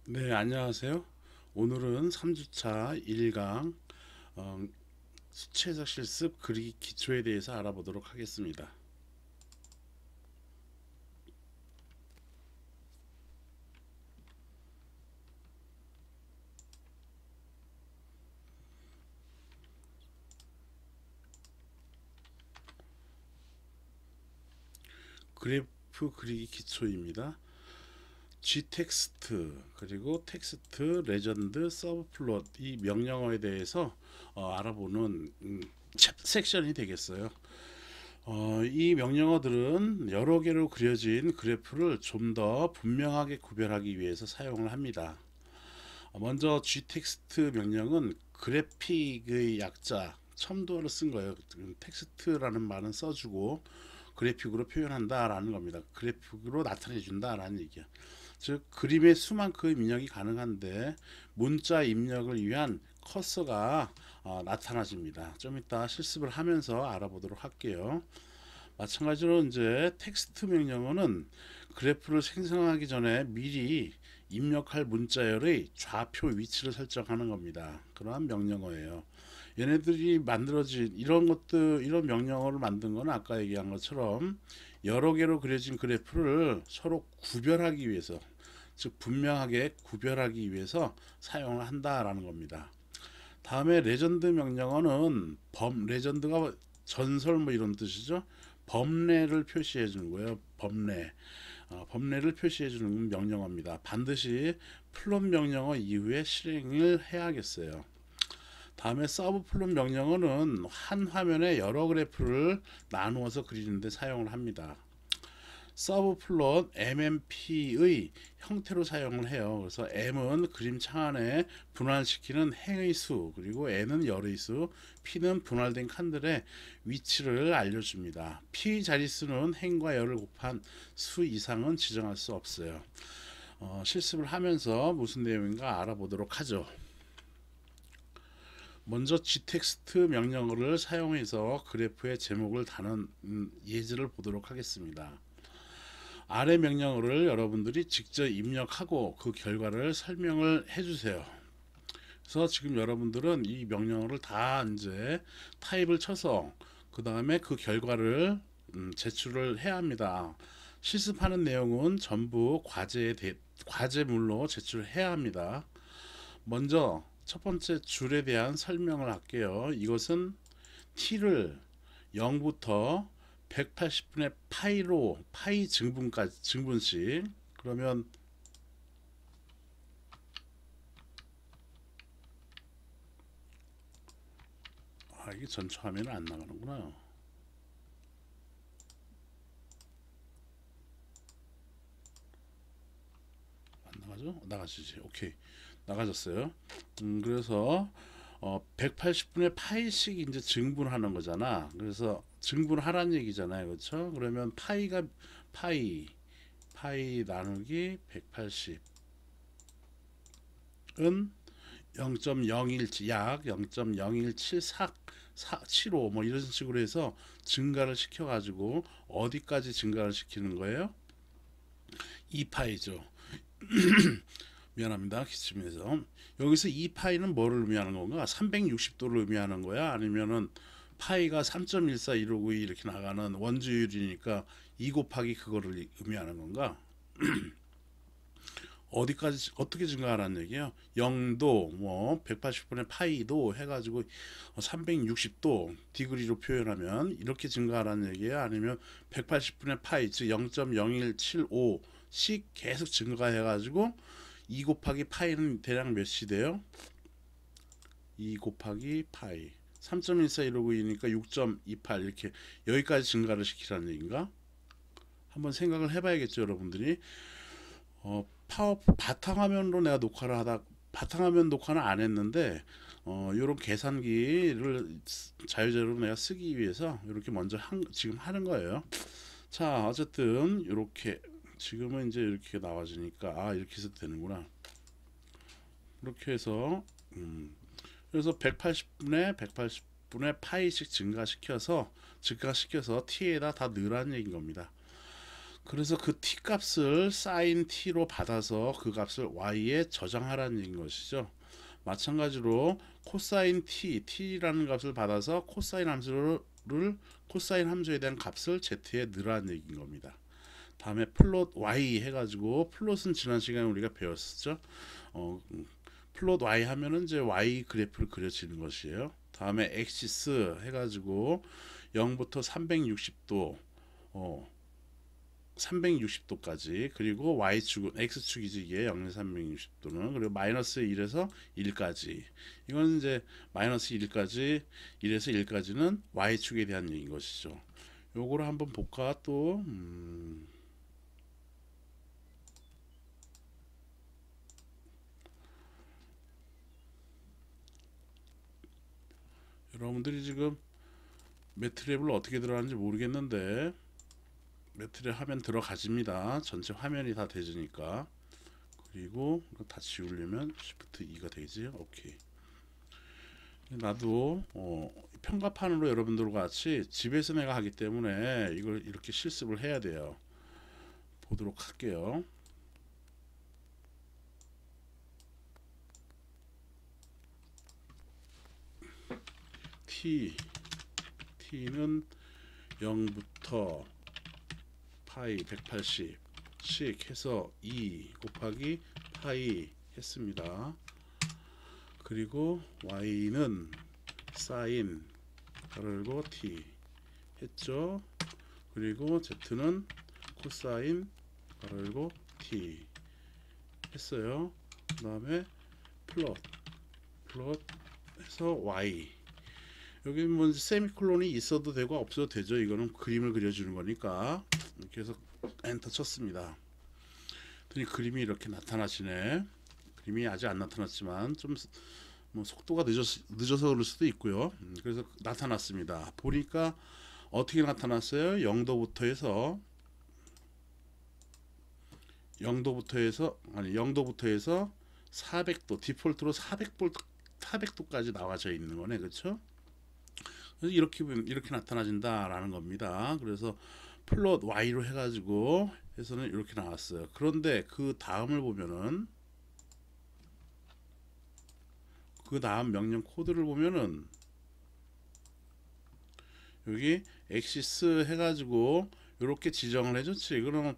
네, 안녕하세요. 오늘은 3주차 1강 수치해석 실습 그리기 기초에 대해서 알아보도록 하겠습니다. 그래프 그리기 기초입니다. g텍스트 그리고 텍스트 레전드 서브플롯 이 명령어에 대해서 알아보는 섹션이 되겠어요. 이 명령어들은 여러 개로 그려진 그래프를 좀 더 분명하게 구별하기 위해서 사용을 합니다. 먼저 gText 명령은 그래픽의 약자 첨도어를 쓴 거예요. 텍스트라는 말은 써주고 그래픽으로 표현한다라는 겁니다. 그래픽으로 나타내 준다라는 얘기야. 즉 그림의 수만큼 입력이 가능한데 문자 입력을 위한 커서가 나타나집니다. 좀 이따 실습을 하면서 알아보도록 할게요. 마찬가지로 이제 텍스트 명령어는 그래프를 생성하기 전에 미리 입력할 문자열의 좌표 위치를 설정하는 겁니다. 그러한 명령어예요. 얘네들이 만들어진 이런 것들 이런 명령어를 만든 건 아까 얘기한 것처럼 여러 개로 그려진 그래프를 서로 구별하기 위해서 즉 분명하게 구별하기 위해서 사용을 한다라는 겁니다. 다음에 레전드 명령어는 레전드가 전설 뭐 이런 뜻이죠. 범례를 표시해 주는 거예요. 범례를 표시해 주는 명령어입니다. 반드시 플롯 명령어 이후에 실행을 해야겠어요. 다음에 서브 플롯 명령어는 한 화면에 여러 그래프를 나누어서 그리는데 사용을 합니다. 서브 플롯 MMP의 형태로 사용을 해요. 그래서 M은 그림창 안에 분할시키는 행의 수, 그리고 N은 열의 수, P는 분할된 칸들의 위치를 알려줍니다. P 자릿수는 행과 열을 곱한 수 이상은 지정할 수 없어요. 실습을 하면서 무슨 내용인가 알아보도록 하죠. 먼저 gText 명령어를 사용해서 그래프의 제목을 다는 예제를 보도록 하겠습니다. 아래 명령어를 여러분들이 직접 입력하고 그 결과를 설명을 해주세요. 그래서 지금 여러분들은 이 명령어를 다 이제 타입을 쳐서 그 다음에 그 결과를 제출을 해야 합니다. 실습하는 내용은 전부 과제물로 제출을 해야 합니다. 먼저 첫 번째 줄에 대한 설명을 할게요. 이것은 t를 0부터 180분의 파이로 파이 증분까지 증분식 그러면 이게 전체 화면에 안 나가는구나. 안 나가죠? 나가시지. 오케이. 나가졌어요. 그래서 180분의 파이씩 이제 증분하는 거잖아. 그래서 증분하라는 얘기잖아요. 그렇죠? 그러면 파이 나누기 180은 0.01 약 0.0174 75 뭐 이런 식으로 해서 증가를 시켜 가지고 어디까지 증가를 시키는 거예요? 2파이죠. 미안합니다. 기침해서. 여기서 이 파이는 뭐를 의미하는 건가? 360도를 의미하는 거야? 아니면은 파이가 3.141592 이렇게 나가는 원주율이니까 2 곱하기 그거를 의미하는 건가? 어디까지 어떻게 증가하라는 얘기예요? 0도 뭐 180분의 파이도 해가지고 360도 디그리로 표현하면 이렇게 증가하라는 얘기예요? 아니면 180분의 파이 즉 0.0175씩 계속 증가해가지고 2 곱하기 파이는 대략 몇이 돼요? 2 곱하기 파이 3.1415이니까 6.28 이렇게 여기까지 증가를 시키라는 얘기인가? 한번 생각을 해봐야겠죠 여러분들이. 파워 바탕화면으로 내가 녹화를 하다 바탕화면 녹화는 안 했는데 이런 계산기를 자유자재로 내가 쓰기 위해서 이렇게 먼저 지금 하는 거예요. 자 어쨌든 이렇게 지금은 이제 이렇게 나와지니까 이렇게 해서 되는구나. 이렇게 해서 그래서 180분의 파이씩 증가시켜서 t에다 다 넣으라는 얘기인 겁니다. 그래서 그 t 값을 sin t로 받아서 그 값을 y에 저장하라는 얘기인 것이죠. 마찬가지로 코사인 t라는 값을 받아서 코사인 함수에 대한 값을 z에 넣으라는 얘기인 겁니다. 다음에 플롯 y 해가지고, 플롯은 지난 시간에 우리가 배웠었죠. 플롯 y 하면은 이제 y 그래프를 그려지는 것이에요. 다음에 엑시스 해가지고 0부터 360도 360도까지, 그리고 y축은 x축이지, 이게 0에서 360도는, 그리고 마이너스 1에서 1까지, 이건 이제 마이너스 1까지, 1에서 1까지는 y축에 대한 얘기인 것이죠. 요거를 한번 볼까 또. 여러분들이 지금 매트랩을 어떻게 들어가는지 모르겠는데, 매트랩 화면 들어가집니다. 전체 화면이 다 되지니까. 그리고 다 지우려면 Shift E가 되지. 오케이. 나도 평가판으로 여러분들과 같이 집에서 내가 하기 때문에 이걸 이렇게 실습을 해야 돼요. 보도록 할게요. T는 0부터 파이 180씩 해서 2 곱하기 파이 했습니다. 그리고 y는 sin 가르고 t 했죠. 그리고 z는 코사인 가르고 t 했어요. 그 다음에 플롯 해서 y, 여기 뭐 세미콜론이 있어도 되고 없어도 되죠. 이거는 그림을 그려주는 거니까. 이렇게 해서 엔터 쳤습니다. 그랬더니 그림이 이렇게 나타나시네. 그림이 아직 안 나타났지만 좀 뭐 속도가 늦어서 그럴 수도 있고요. 그래서 나타났습니다. 보니까 어떻게 나타났어요? 0도부터 해서 400도, 디폴트로 400도까지 나와져 있는 거네. 그렇죠? 그래서 이렇게 나타나진다라는 겁니다. 그래서 플롯 y로 해가지고 해서는 이렇게 나왔어요. 그런데 그 다음을 보면은, 그 다음 명령 코드를 보면은 여기 엑시스 해가지고 이렇게 지정을 해줬지. 그러면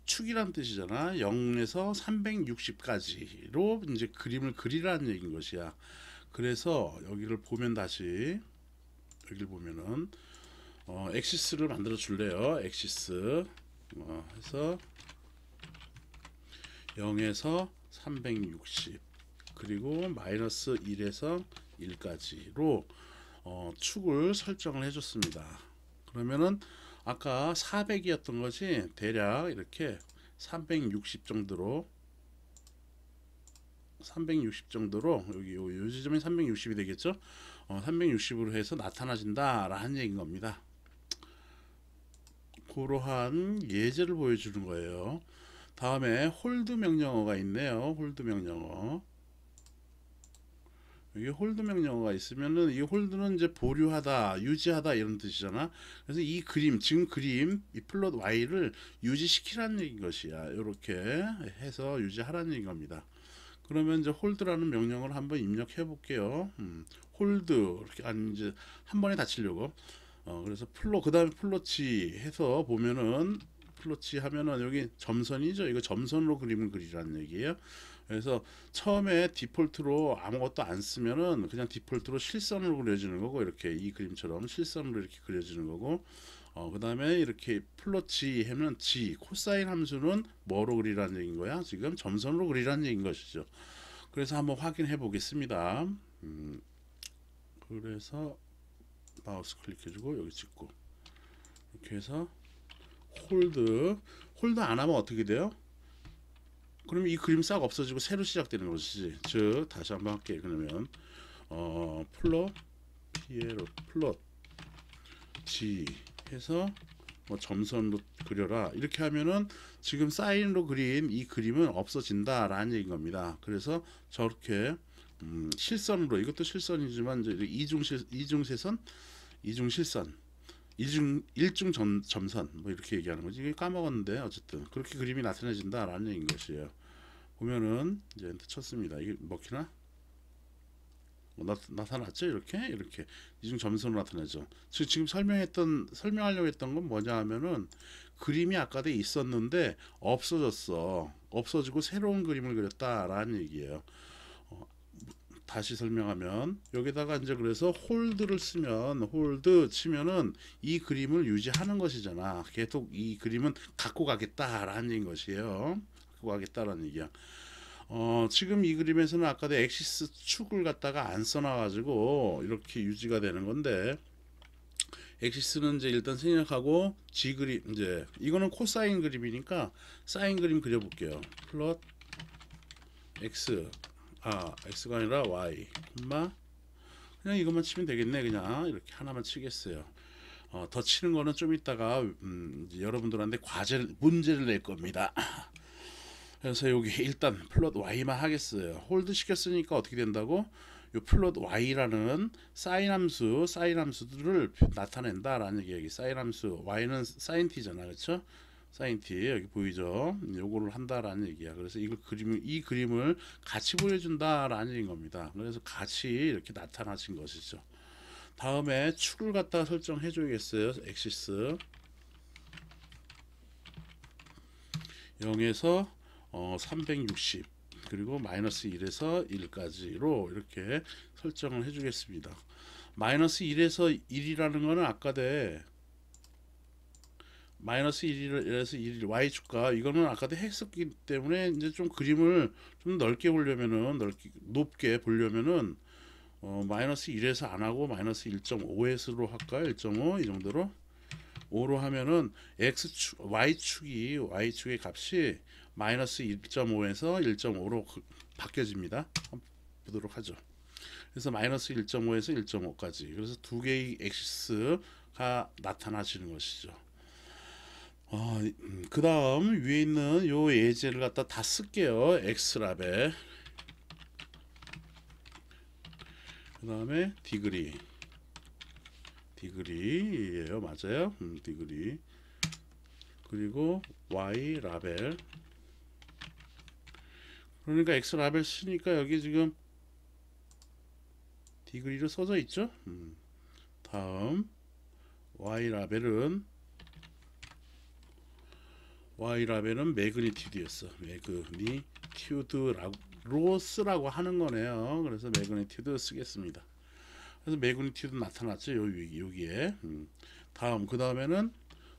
축이란 뜻이잖아. 0에서 360까지로 이제 그림을 그리라는 얘기인 것이야. 그래서 여기를 보면, 다시 여기를 보면은 엑시스를 만들어 줄래요. 엑시스 해서 0에서 360, 그리고 마이너스 1에서 1까지로 축을 설정을 해줬습니다. 그러면은 아까 400이었던 것이 대략 이렇게 360 정도로 여기 요 지점이 360이 되겠죠. 360으로 해서 나타나진다라는 얘기인 겁니다. 그러한 예제를 보여주는 거예요. 다음에 홀드 명령어가 있네요. 홀드 명령어. 여기 홀드 명령어가 있으면은, 이 홀드는 이제 보류하다, 유지하다 이런 뜻이잖아. 그래서 이 그림, 지금 그림 이 플롯 y를 유지시키라는 얘기인 것이야. 이렇게 해서 유지하라는 얘기인 겁니다. 그러면 이제 홀드라는 명령을 한번 입력해 볼게요. 홀드 이렇게, 아니 이제 한 번에 다 치려고. 그래서 그 다음에 플롯치 해서 보면은, 플롯치 하면은 여기 점선이죠. 이거 점선으로 그림을 그리라는 얘기예요. 그래서 처음에 디폴트로 아무것도 안 쓰면은 그냥 디폴트로 실선으로 그려지는 거고, 이렇게 이 그림처럼 실선으로 이렇게 그려지는 거고, 그 다음에 이렇게 플롯치 하면 코사인 함수는 뭐로 그리라는 얘기인 거야? 지금 점선으로 그리라는 얘기인 것이죠. 그래서 한번 확인해 보겠습니다. 그래서 마우스 클릭해주고 여기 찍고, 이렇게 해서 홀드 안 하면 어떻게 돼요? 그럼 이 그림 싹 없어지고 새로 시작되는 것이지. 즉 다시 한번 할게. 그러면 플롯 G 해서 뭐 점선으로 그려라, 이렇게 하면은 지금 사인으로 그린 이 그림은 없어진다라는 얘기인 겁니다. 그래서 저렇게 실선으로, 이것도 실선이지만 이제 이중실선 점선 뭐 이렇게 얘기하는 거지. 이게 까먹었는데 어쨌든 그렇게 그림이 나타내진다라는 얘기인 것이에요. 보면은 이제 엔터 쳤습니다. 이게 먹히나? 나타났죠? 이렇게 이중 점선으로 나타나죠. 지금 설명하려고 했던 건 뭐냐 하면은 그림이 아까도 있었는데 없어지고 새로운 그림을 그렸다라는 얘기예요. 어, 다시 설명하면 여기다가 이제 그래서 홀드를 쓰면 홀드 치면은 이 그림을 유지하는 것이잖아. 계속 이 그림은 갖고 가겠다라는 것이에요. 갖고 가겠다라는 얘기야. 지금 이 그림에서는 아까도 엑시스 축을 갖다가 안 써놔가지고 이렇게 유지가 되는 건데, 엑시스는 이제 일단 생략하고 G 그림, 이제 이거는 코사인 그림이니까 사인 그림 그려볼게요. 플롯 X, X가 아니라 Y, 그냥 이것만 치면 되겠네. 그냥 이렇게 하나만 치겠어요. 더 치는 거는 좀 이따가 이제 여러분들한테 문제를 낼 겁니다. 그래서 여기 일단 플롯 Y만 하겠어요. 홀드 시켰으니까 어떻게 된다고? 요 플롯 Y라는 사인 함수들을 나타낸다라는 얘기. 사인 함수 Y는 사인 T잖아, 그렇죠? 사인 T 여기 보이죠? 요거를 한다라는 얘기야. 그래서 이 그림을 같이 보여준다라는 겁니다. 그래서 같이 이렇게 나타나신 것이죠. 다음에 축을 갖다가 설정해 줘야겠어요. 엑시스 0에서 360 그리고 마이너스 1에서 1까지로 이렇게 설정을 해주겠습니다. 마이너스 1에서 1이라는 거는 아까대 마이너스 1에서 1 y축과 이거는 아까도 했었기 때문에 이제 좀 그림을 좀 넓게 보려면은 높게 보려면은 마이너스 1에서 안 하고 마이너스 1.5s로 할까요? 1.5 이 정도로 5로 하면은 y축의 값이 마이너스 1.5에서 1.5로 바뀌어집니다. 한번 보도록 하죠. 그래서 마이너스 1.5에서 1.5까지, 그래서 두 개의 엑시스가 나타나시는 것이죠. 그 다음 위에 있는 요 예제를 갖다 다 쓸게요. X라벨, 그 다음에 디그리예요. 맞아요. 디그리, 그리고 Y 라벨. 그러니까 X 라벨 쓰니까 여기 지금 디그리로 써져 있죠. 다음 Y 라벨은 매그니튜드였어. 매그니튜드로 쓰라고 하는 거네요. 그래서 매그니튜드 쓰겠습니다. 그래서 매그니튜드 나타났죠. 여기에. 다음 그 다음에는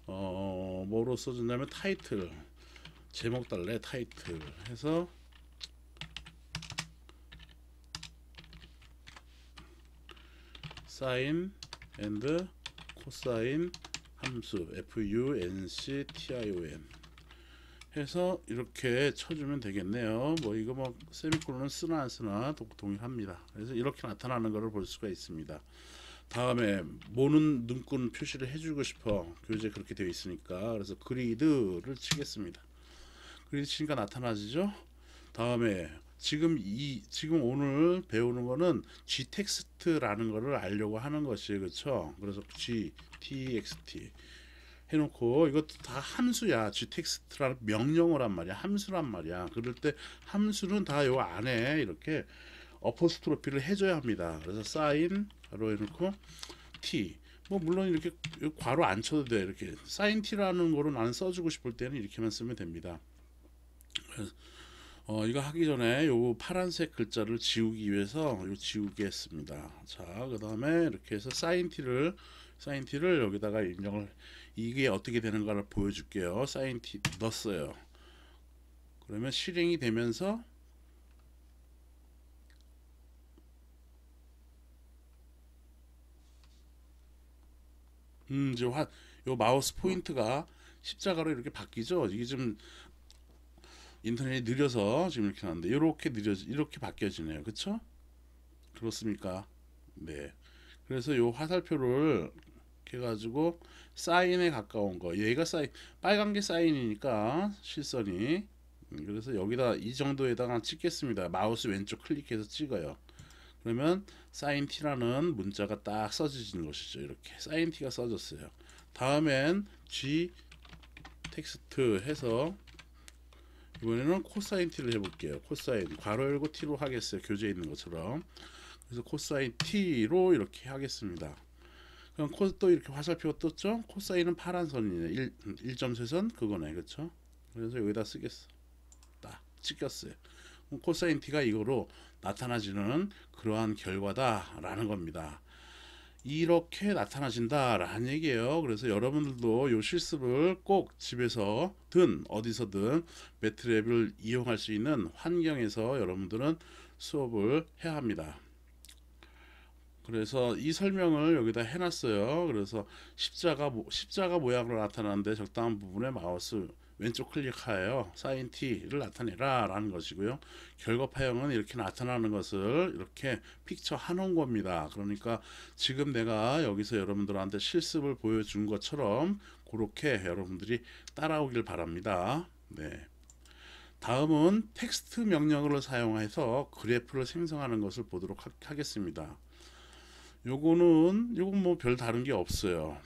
뭐로 써준다면 타이틀, 제목 달래. 타이틀 해서 사인 앤드 코사인 함수 FUNCTION 해서 이렇게 쳐주면 되겠네요. 뭐 이거 뭐 세미콜론은 쓰나 안 쓰나 동일합니다. 그래서 이렇게 나타나는 것을 볼 수가 있습니다. 다음에 모는 눈꾼 표시를 해주고 싶어. 교재 그렇게 되어 있으니까. 그래서 그리드를 치겠습니다. 그리드 치니까 나타나지죠. 다음에 지금 오늘 배우는 거는 gText라는 거를 알려고 하는 것이에요. 그렇죠? 그래서 gTxt 해놓고 이것도 다 함수야. gText라는 명령어란 말이야. 함수란 말이야. 그럴 때 함수는 다 요 안에 이렇게 어포스트로피를 해줘야 합니다. 그래서 사인 가로 해놓고 t, 뭐 물론 이렇게 괄호 안 쳐도 돼. 이렇게 사인 t라는 거로 나는 써주고 싶을 때는 이렇게만 쓰면 됩니다. 그래서 이거 하기 전에 요 파란색 글자를 지우기 위해서 지우겠습니다. 자, 그 다음에 이렇게 해서 사인 t를 여기다가 입력을, 이게 어떻게 되는가를 보여줄게요. 사인 t 넣었어요. 그러면 실행이 되면서 이제 요 마우스 포인트가 십자가로 이렇게 바뀌죠. 이게 좀 인터넷이 느려서 지금 이렇게 나는데 이렇게 바뀌어지네요. 그쵸? 그렇습니까? 네. 그래서 요 화살표를 이렇게 해가지고 사인에 가까운 거, 얘가 빨간 게 사인이니까 실선이, 그래서 여기다 이 정도에다가 찍겠습니다. 마우스 왼쪽 클릭해서 찍어요. 그러면 사인 t라는 문자가 딱 써지는 것이죠. 이렇게 사인 t가 써졌어요. 다음엔 G 텍스트 해서 이번에는 코사인 t를 해볼게요. 코사인 괄호 열고 t로 하겠어요. 교재에 있는 것처럼. 그래서 코사인 t로 이렇게 하겠습니다. 그럼 또 이렇게 화살표가 떴죠? 코사인은 파란 선이네. 1.3선 그거네. 그렇죠? 그래서 여기다 쓰겠어. 딱 찍혔어요. 그럼 코사인 t가 이거로 나타나지는 그러한 결과다라는 겁니다. 이렇게 나타나진다라는 얘기예요. 그래서 여러분들도 이 실습을 꼭 집에서든 어디서든 매트랩을 이용할 수 있는 환경에서 여러분들은 수업을 해야 합니다. 그래서 이 설명을 여기다 해놨어요. 그래서 십자가 모양으로 나타나는데 적당한 부분에 마우스 왼쪽 클릭하여 사인 t를 나타내라 라는 것이고요. 결과파형은 이렇게 나타나는 것을 이렇게 픽처 해놓은 겁니다. 그러니까 지금 내가 여기서 여러분들한테 실습을 보여준 것처럼 그렇게 여러분들이 따라오길 바랍니다. 네. 다음은 텍스트 명령어를 사용해서 그래프를 생성하는 것을 보도록 하겠습니다. 요건 뭐 별 다른 게 없어요.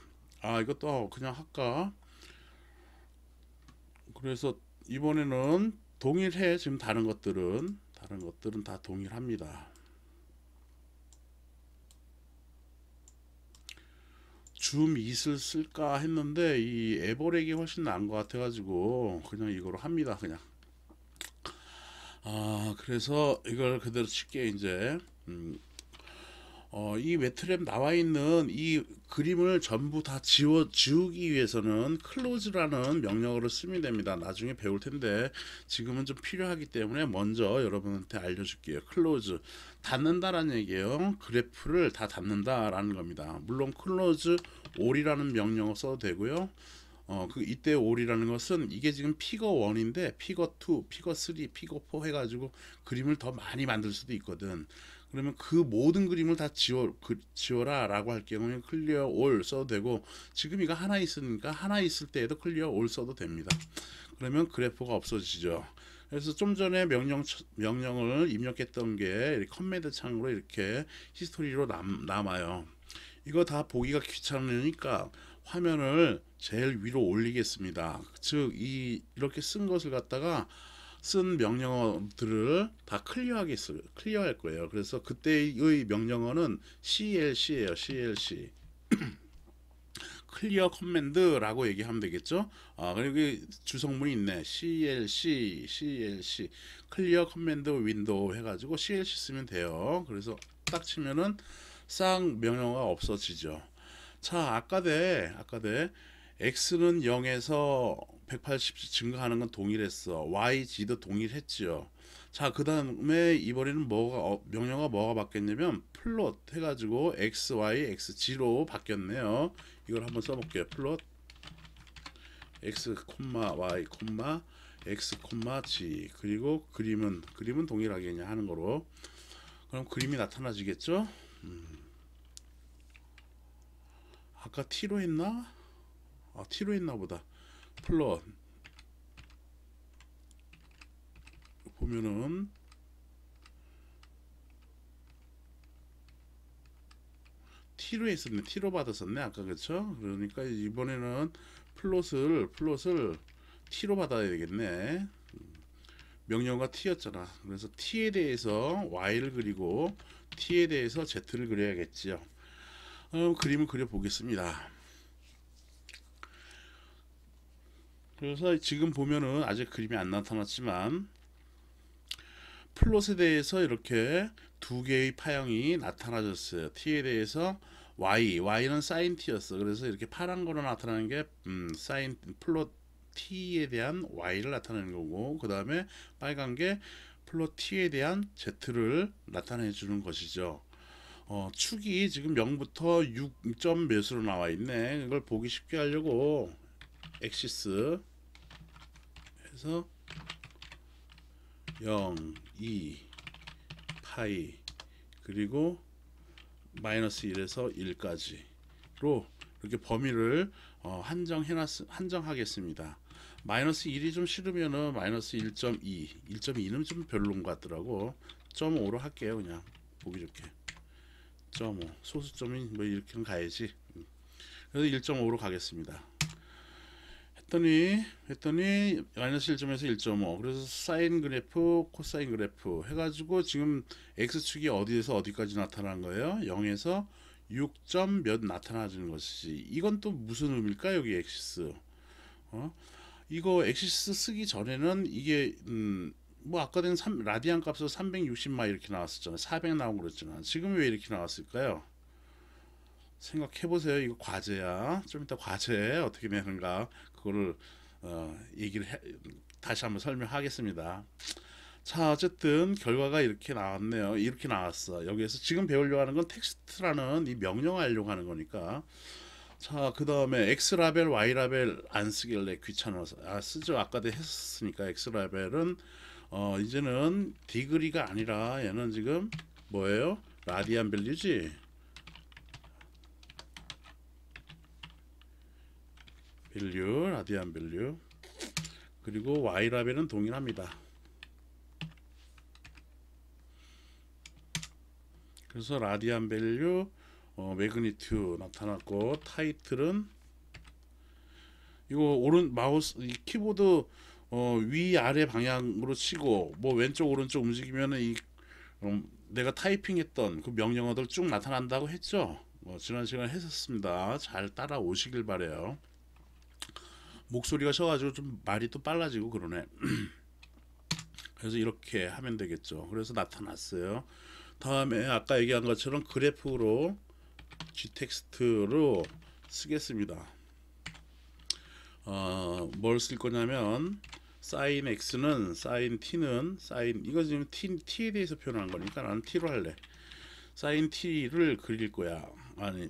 이것도 그냥 할까? 그래서 이번에는 동일해. 지금 다른 것들은 다 동일합니다. 줌 이슬 쓸까 했는데 이 에버렉이 훨씬 나은 것 같아가지고 그냥 이거로 합니다. 그냥. 그래서 이걸 그대로 칠게 이제. 이 매트랩 나와 있는 이 그림을 전부 다 지우기 위해서는 클로즈라는 명령어를 쓰면 됩니다. 나중에 배울 텐데 지금은 좀 필요하기 때문에 먼저 여러분한테 알려줄게요. 클로즈 닫는다라는 얘기예요. 그래프를 다 닫는다라는 겁니다. 물론 클로즈 올이라는 명령어 써도 되고요. 이때 올이라는 것은 이게 지금 피거 1인데 피거 2, 피거 3, 피거 4 해가지고 그림을 더 많이 만들 수도 있거든. 그러면 그 모든 그림을 다 지워라 라고 할 경우에 클리어 올 써도 되고, 지금 이거 하나 있으니까 하나 있을 때에도 클리어 올 써도 됩니다. 그러면 그래프가 없어지죠. 그래서 좀 전에 명령을 입력했던 게 커맨드 창으로 이렇게 히스토리로 남아요. 이거 다 보기가 귀찮으니까 화면을 제일 위로 올리겠습니다. 즉 이렇게 쓴 것을 갖다가 쓴 명령어들을 다 클리어할 거예요. 그래서 그때의 명령어는 CLC예요. CLC. 클리어 커맨드라고 얘기하면 되겠죠. 그리고 주성문이 있네. CLC 클리어 커맨드 윈도우 해가지고 CLC 쓰면 돼요. 그래서 딱 치면은 싹 명령어가 없어지죠. 자, 아까대 x는 0에서 180 증가하는 건 동일했어. yg도 동일했지요. 자, 그 다음에 이번에는 명령어가 뭐가 바뀌었냐면 플롯 해가지고 xy xg로 바뀌었네요. 이걸 한번 써볼게요. 플롯 x, y, x, g. 그리고 그림은 동일하게 그냥 하는 거로. 그럼 그림이 나타나지겠죠? 아까 t로 했나? t로 했나 보다. 플롯 보면은 t로 했었네. t로 받았었네 아까. 그쵸? 그러니까 이번에는 플롯을 t로 받아야 되겠네. 명령어가 t였잖아. 그래서 t에 대해서 y를 그리고 t에 대해서 z를 그려야겠지요. 그림을 그려 보겠습니다. 그래서 지금 보면은 아직 그림이 안 나타났지만 플롯에 대해서 이렇게 두 개의 파형이 나타나졌어요. t에 대해서 y는 사인 t였어. 그래서 이렇게 파란 거로 나타나는 게 사인 플롯 t에 대한 y를 나타내는 거고, 그 다음에 빨간 게 플롯 t에 대한 z를 나타내 주는 것이죠. 축이 지금 0부터 6점 몇으로 나와 있네. 이걸 보기 쉽게 하려고 엑시스 해서 0, 2, 파이 그리고 마이너스 1에서 1까지로 이렇게 범위를 한정하겠습니다. 마이너스 1이 좀 싫으면은 마이너스 1.2, 1.2는 좀 별론 것 같더라고. 0.5로 할게요. 그냥 보기 좋게 0.5 소수점이 뭐 이렇게는 가야지. 그래서 1.5로 가겠습니다. 했더니 마이너스 1점에서 1.5, 그래서 사인 그래프 코사인 그래프 해가지고 지금 x축이 어디에서 어디까지 나타난 거예요? 0에서 6점 몇 나타나는 것이지. 이건 또 무슨 의미일까? 여기 엑시스 이거 엑시스 쓰기 전에는 이게 뭐 아까 된 라디안 값으로 360마 이렇게 나왔었잖아요. 400 나오고 그랬잖아. 지금 왜 이렇게 나왔을까요? 생각해보세요. 이거 과제야. 좀 이따 과제 어떻게 내는가 그거를 다시 한번 설명하겠습니다. 자, 어쨌든 결과가 이렇게 나왔네요. 이렇게 나왔어. 여기에서 지금 배우려고 하는 건 텍스트라는 이 명령을 하려고 하는 거니까. 자, 그 다음에 X라벨, Y라벨 안 쓰길래 귀찮아서 쓰죠. 아까도 했으니까. X라벨은 이제는 디그리가 아니라 얘는 지금 뭐예요? 라디안 밸류지. 밸류, 라디안 밸류. 그리고 Y라벨은 동일합니다. 그래서 라디안 밸류 매그니튜 나타났고, 타이틀은 이거 오른 마우스 이 키보드 위 아래 방향으로 치고 뭐 왼쪽 오른쪽 움직이면은 내가 타이핑했던 그 명령어들 쭉 나타난다고 했죠. 지난 시간에 했었습니다. 잘 따라오시길 바래요. 목소리가 셔가지고 좀 말이 또 빨라지고 그러네. 그래서 이렇게 하면 되겠죠. 그래서 나타났어요. 다음에 아까 얘기한 것처럼 그래프로 g텍스트로 쓰겠습니다. 뭘 쓸 거냐면 사인 x는 사인 t는 사인 이거 지금 t에 대해서 표현한 거니까 나는 t로 할래. 사인 t를 그릴 거야. 아니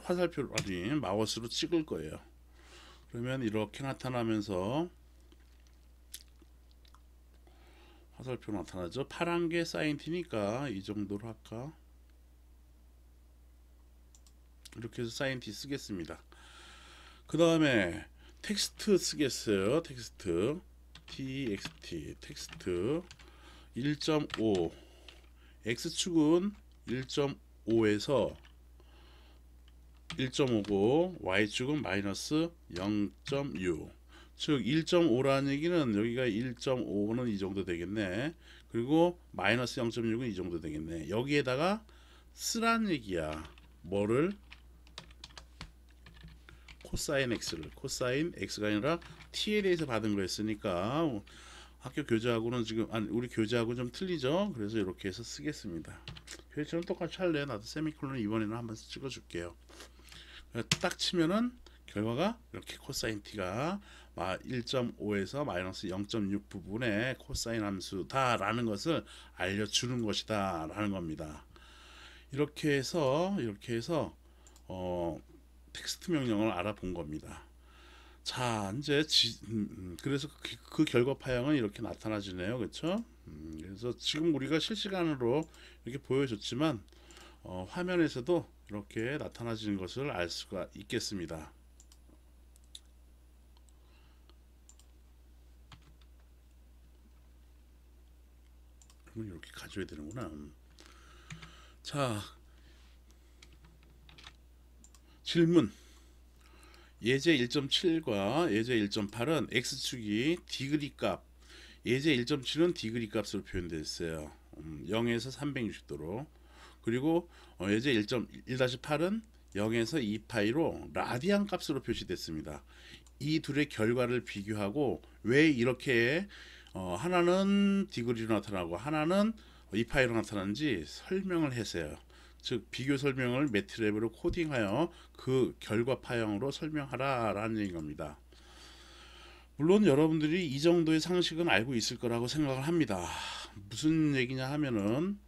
화살표 아니 마우스로 찍을 거예요. 그러면 이렇게 나타나면서 화살표 나타나죠. 파란 게 사인 t니까 이 정도로 할까? 이렇게 해서 사인 t 쓰겠습니다. 그 다음에 텍스트 쓰겠어요. 텍스트 txt 텍스트 1.5 x축은 1.5에서 1.5고 y축은 마이너스 0.6, 즉 1.5라는 얘기는 여기가 1.5는 이 정도 되겠네. 그리고 마이너스 0.6은 이 정도 되겠네. 여기에다가 쓰란 얘기야. 뭐를? 코사인 x를. 코사인 x가 아니라 t에 대해서 받은 거였으니까 학교 교재하고는 지금 우리 교재하고 좀 틀리죠. 그래서 이렇게 해서 쓰겠습니다. 교재처럼 똑같이 할래. 나도 세미콜론 이번에는 한번 찍어줄게요. 딱 치면은 결과가 이렇게 코사인 t가 1.5에서 마이너스 0.6 부분의 코사인 함수다 라는 것을 알려주는 것이다 라는 겁니다. 이렇게 해서 텍스트 명령을 알아본 겁니다. 자, 이제 그래서 그 결과 파형은 이렇게 나타나지네요. 그렇죠? 그래서 지금 우리가 실시간으로 이렇게 보여줬지만 화면에서도 이렇게 나타나지는 것을 알 수가 있겠습니다. 그러면 이렇게 가져야 되는구나. 자, 질문. 예제 1.7과 예제 1.8은 x축이 디그리 값, 예제 1.7은 디그리 값으로 표현되어 있어요. 0에서 360도로. 그리고 예제 1.1-8은 0에서 2파이로 라디안 값으로 표시됐습니다. 이 둘의 결과를 비교하고 왜 이렇게 하나는 디그리로 나타나고 하나는 2파이로 나타나는지 설명을 했어요. 즉 비교 설명을 매트랩으로 코딩하여 그 결과 파형으로 설명하라 라는 얘기인 겁니다. 물론 여러분들이 이 정도의 상식은 알고 있을 거라고 생각을 합니다. 무슨 얘기냐 하면은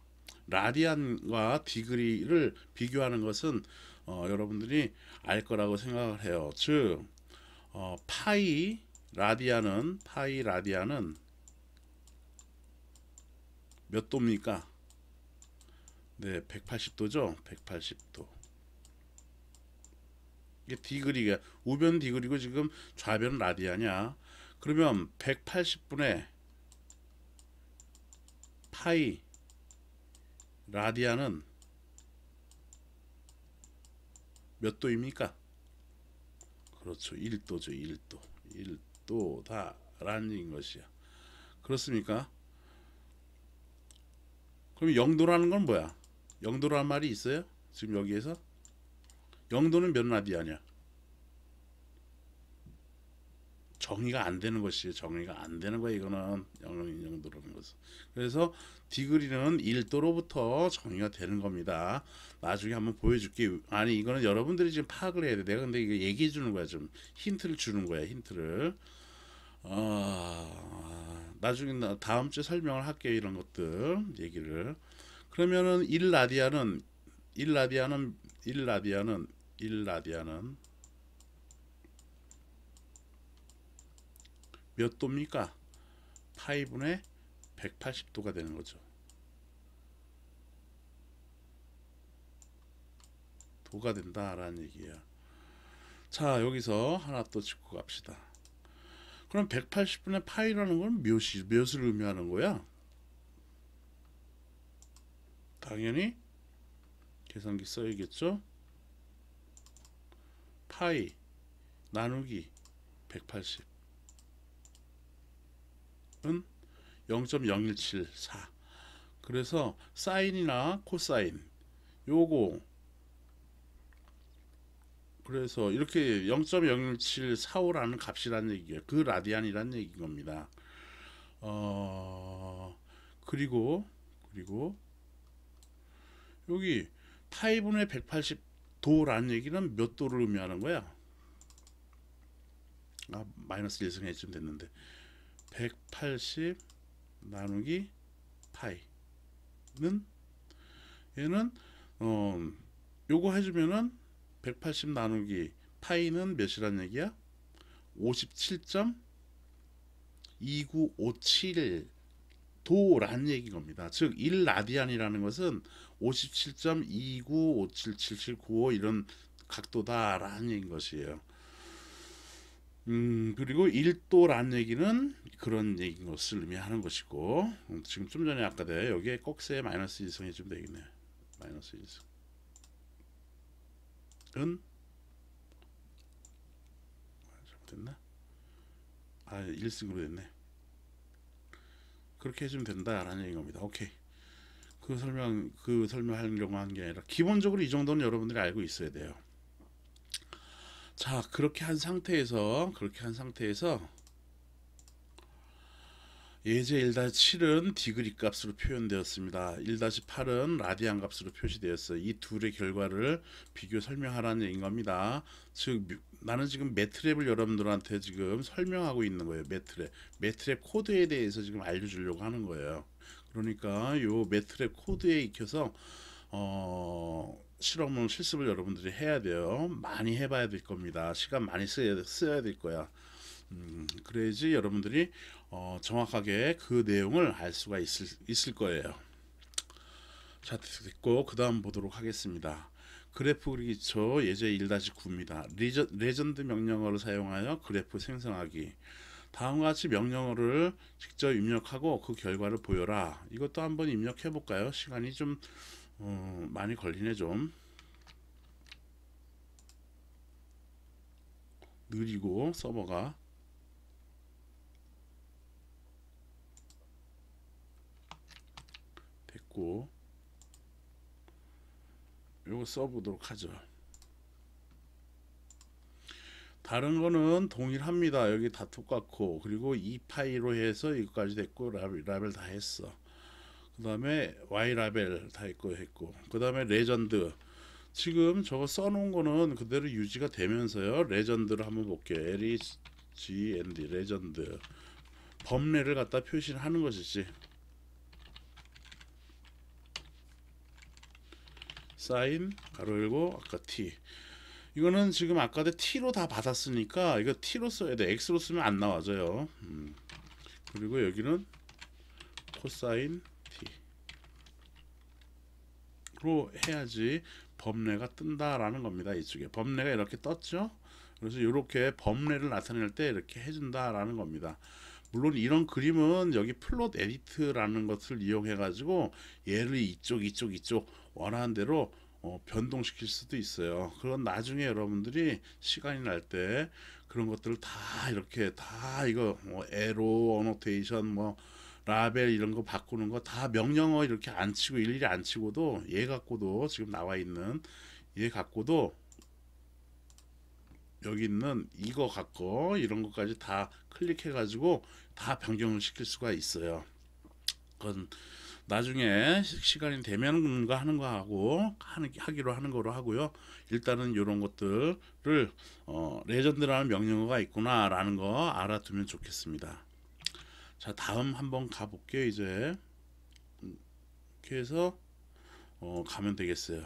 라디안과 디그리를 비교하는 것은 여러분들이 알 거라고 생각을 해요. 즉 파이 라디안은 몇 도입니까? 네, 180도죠. 180도. 이게 디그리가 우변 디그리고 지금 좌변 라디안이야. 그러면 180분의 파이 라디안은 몇 도입니까? 그렇죠. 1도죠. 1도. 1도다라는 얘기인 것이야. 그렇습니까? 그럼 0도라는 건 뭐야? 0도라는 말이 있어요? 지금 여기에서? 0도는 몇 라디안이야? 정의가 안 되는 것이에요. 정의가 안 되는 거야. 이거는 0도라는 것은. 그래서 디그리는 1도로부터 정의가 되는 겁니다. 나중에 한번 보여줄게. 아니 이거는 여러분들이 지금 파악을 해야 돼. 내가 근데 이거 얘기해 주는 거야. 좀 힌트를 주는 거야. 힌트를. 나중에 다음 주에 설명을 할게요. 이런 것들 얘기를. 그러면은 1라디안은 1라디안은 1라디안은 1라디안은 몇 도입니까? 파이분의 180도가 되는 거죠. 도가 된다라는 얘기야. 자, 여기서 하나 또 짚고 갑시다. 그럼 180분의 파이라는 건 몇을 의미하는 거야? 당연히 계산기 써야겠죠? 파이 나누기 180은 0.0174. 그래서 사인이나 코사인 요거 그래서 이렇게 0.01745라는 값이라는 얘기예요. 그 라디안이라는 얘기인 겁니다. 그리고 여기 파이분의 180도라는 얘기는 몇 도를 의미하는 거야? 마이너스 1승 해쯤 됐는데 180 나누기 파이는 얘는 요거 해주면은 180 나누기 파이는 몇이란 얘기야? 57.2957 도라는 얘기인 겁니다. 즉 1라디안이라는 것은 57.29577795 이런 각도다라는 얘기인 것이에요. 그리고 1도라는 얘기는 그런 얘기인 것을 의미하는 것이고 지금 좀 전에 아까 내가 여기에 꼭세 마이너스 1승 해주면 되겠네. 마이너스 1승은 잘못됐나? 1승으로 됐네. 그렇게 해주면 된다라는 얘기인 겁니다. 오케이. 그 설명하려고 한 게 아니라 기본적으로 이 정도는 여러분들이 알고 있어야 돼요. 자, 그렇게 한 상태에서 예제 1-7은 디그리 값으로 표현되었습니다. 1-8은 라디안 값으로 표시되었어요. 이 둘의 결과를 비교 설명하라는 얘기인 겁니다. 즉 나는 지금 매트랩을 여러분들한테 지금 설명하고 있는 거예요. 매트랩 코드에 대해서 지금 알려주려고 하는 거예요. 그러니까 요 매트랩 코드에 익혀서 실습을 여러분들이 해야 돼요. 많이 해봐야 될 겁니다. 시간 많이 써야 될 거야. 그래야지 여러분들이 정확하게 그 내용을 알 수가 있을 거예요. 자, 됐고 그 다음 보도록 하겠습니다. 그래프 그리기 기초 예제 1-9입니다. 레전드 명령어를 사용하여 그래프 생성하기. 다음과 같이 명령어를 직접 입력하고 그 결과를 보여라. 이것도 한번 입력해 볼까요? 시간이 좀 많이 걸리네. 좀 느리고 서버가 됐고 요거 써보도록 하죠. 다른 거는 동일합니다. 여기 다 똑같고 그리고 이 파이로 해서 이거까지 됐고 라벨 다 했어. 그 다음에 Y 라벨 다 했고 그 다음에 레전드 지금 저거 써놓은 거는 그대로 유지가 되면서요. 레전드를 한번 볼게요. LEGND 레전드 범례를 갖다 표시를 하는 것이지. 사인 가로 열고 아까 T 이거는 지금 아까도 T로 다 받았으니까 이거 T로 써야 돼. X로 쓰면 안 나와져요. 그리고 여기는 코사인 T로 해야지 범례가 뜬다라는 겁니다. 이쪽에 범례가 이렇게 떴죠. 그래서 이렇게 범례를 나타낼 때 이렇게 해준다라는 겁니다. 물론 이런 그림은 여기 플롯 에디트라는 것을 이용해 가지고 얘를 이쪽 원하는 대로 변동시킬 수도 있어요. 그건 나중에 여러분들이 시간이 날 때 그런 것들을 다 이렇게 다 이거 뭐 에로, 어노테이션, 뭐 라벨 이런 거 바꾸는 거 다 명령어 이렇게 안 치고 일일이 안 치고도 얘 갖고도 지금 나와 있는 얘 갖고도 여기 있는 이거 갖고 이런 것까지 다 클릭해 가지고 다 변경을 시킬 수가 있어요. 그건 나중에 시간이 되면 뭔가 하는 거 하고 하기로 하는 거로 하고요. 일단은 이런 것들을 레전드라는 명령어가 있구나라는 거 알아두면 좋겠습니다. 자, 다음 한번 가볼게요. 이제 이렇게 해서 가면 되겠어요.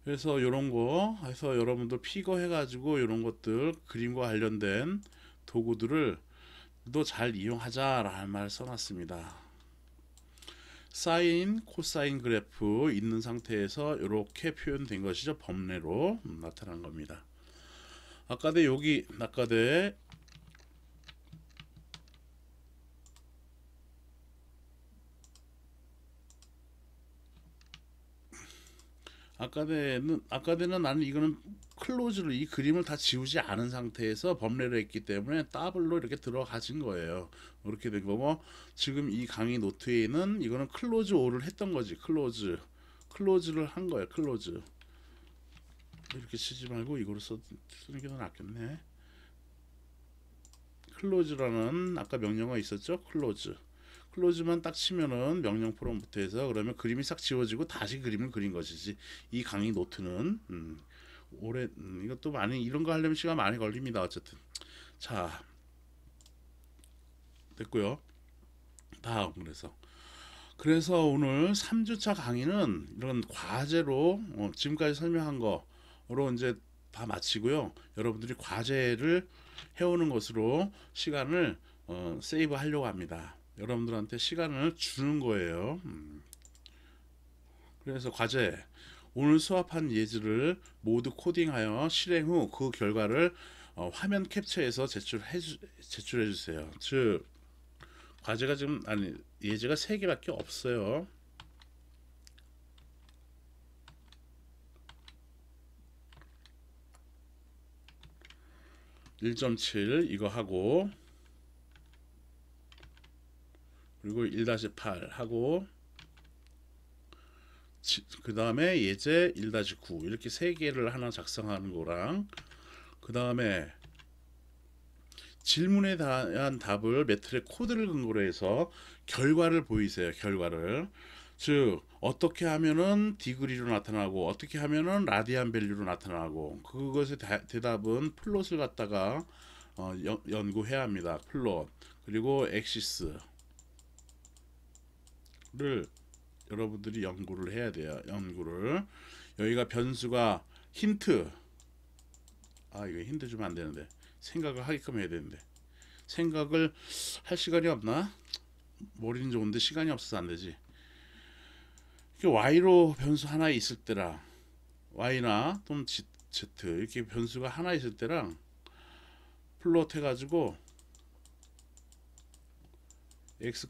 그래서 이런 거 해서 여러분들 피거 해가지고 이런 것들 그림과 관련된 도구들을 또 잘 이용하자라는 말 써놨습니다. 사인, 코사인 그래프 있는 상태에서 이렇게 표현된 것이죠. 범례로 나타난 겁니다. 아까도 여기 아까도 아까는 나는 이거는 클로즈를 이 그림을 다 지우지 않은 상태에서 범례로 했기 때문에 더블로 이렇게 들어가진 거예요. 이렇게 된 거고 지금 이 강의 노트에는 이거는 클로즈 오를 했던 거지. 클로즈를 한 거예요. 클로즈 이렇게 치지 말고 이거로 쓰는 게 더 낫겠네. 클로즈라는 아까 명령어 있었죠. 클로즈만 딱 치면은 명령 프롬프트 해서 그러면 그림이 싹 지워지고 다시 그림을 그린 것이지. 이 강의 노트는 올해 이것도 많이 이런 거 하려면 시간 많이 걸립니다. 어쨌든 자 됐고요. 다음 그래서 오늘 3주차 강의는 이런 과제로 지금까지 설명한 거로 이제 다 마치고요. 여러분들이 과제를 해오는 것으로 시간을 세이브 하려고 합니다. 여러분들한테 시간을 주는 거예요. 그래서 과제 오늘 수업한 예제를 모두 코딩하여 실행 후 그 결과를 화면 캡처해서 제출해 주세요. 즉 과제가 지금 아니 예제가 3개밖에 없어요. (1.7) 이거 하고 그리고 1-8 하고 그 다음에 예제 1-9 이렇게 3개를 하나 작성하는 거랑 그 다음에 질문에 대한 답을 매트릭 코드를 근거로 해서 결과를 보이세요. 결과를 즉 어떻게 하면은 디그리로 나타나고 어떻게 하면은 라디안 밸류로 나타나고 그것의 대답은 플롯을 갖다가 연구해야 합니다. 플롯 그리고 엑시스를 여러분들이 연구를 해야 돼요. 연구를 여기가 변수가 힌트 이거 힌트 주면 안 되는데 생각을 하게끔 해야 되는데 생각을 할 시간이 없나? 머리는 좋은데 시간이 없어서 안 되지. y로 변수 하나 있을 때랑 y나 또는 z 이렇게 변수가 하나 있을 때랑 플롯 해가지고 x,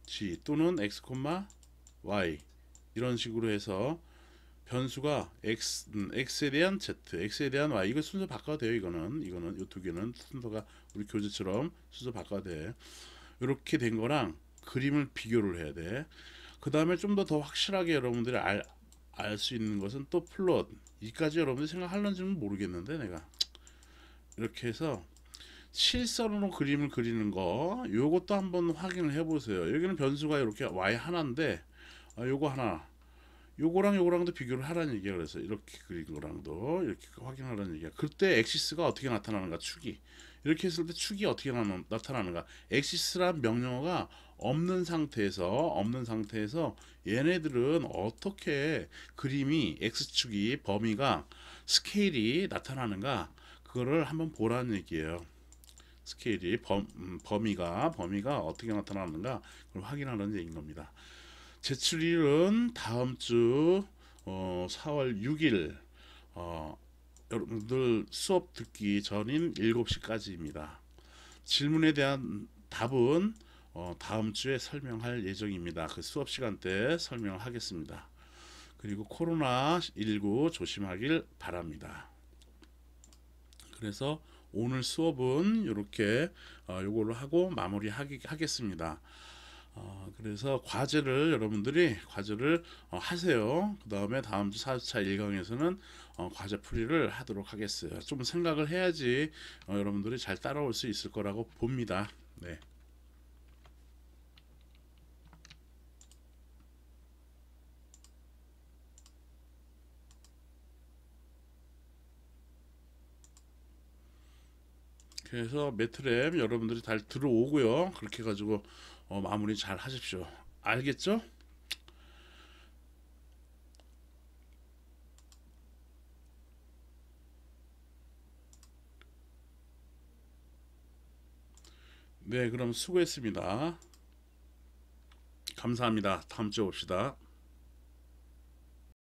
g 또는 x, y 이런 식으로 해서 변수가 x에 대한 z, x에 대한 y 이거 순서 바꿔도 돼요. 이거는 이 두 개는 순서가 우리 교재처럼 순서 바꿔도 돼. 이렇게 된 거랑 그림을 비교를 해야 돼. 그 다음에 좀 더 확실하게 여러분들이 알 수 있는 것은 또 플롯 이까지 여러분들이 생각할런지는 모르겠는데 내가 이렇게 해서 실선으로 그림을 그리는 거 요것도 한번 확인을 해 보세요. 여기는 변수가 이렇게 y 하나인데 요거 하나 요거랑 요거랑도 비교를 하라는 얘기야. 그래서 이렇게 그린 거랑도 이렇게 확인하라는 얘기야. 그때 엑시스가 어떻게 나타나는가 축이 이렇게 했을 때 축이 어떻게 나타나는가 엑시스란 명령어가 없는 상태에서 얘네들은 어떻게 그림이 x축이 범위가 스케일이 나타나는가 그거를 한번 보라는 얘기예요. 스케일이 범위가 어떻게 나타나는가 그걸 확인하는 얘기인 겁니다. 제출일은 다음 주 4월 6일 여러분들 수업 듣기 전인 7시까지입니다. 질문에 대한 답은 다음 주에 설명할 예정입니다. 그 수업 시간 때 설명을 하겠습니다. 그리고 코로나19 조심하길 바랍니다. 그래서 오늘 수업은 이렇게 요걸로 하고 마무리하겠습니다. 그래서 여러분들이 과제를 하세요. 그 다음에 다음 주 4주차 1강에서는 과제 풀이를 하도록 하겠어요. 좀 생각을 해야지 여러분들이 잘 따라올 수 있을 거라고 봅니다. 네. 그래서 매트랩 여러분들이 잘 들어오고요. 그렇게 해가지고 마무리 잘 하십시오. 알겠죠? 네, 그럼 수고했습니다. 감사합니다. 다음 주에 봅시다.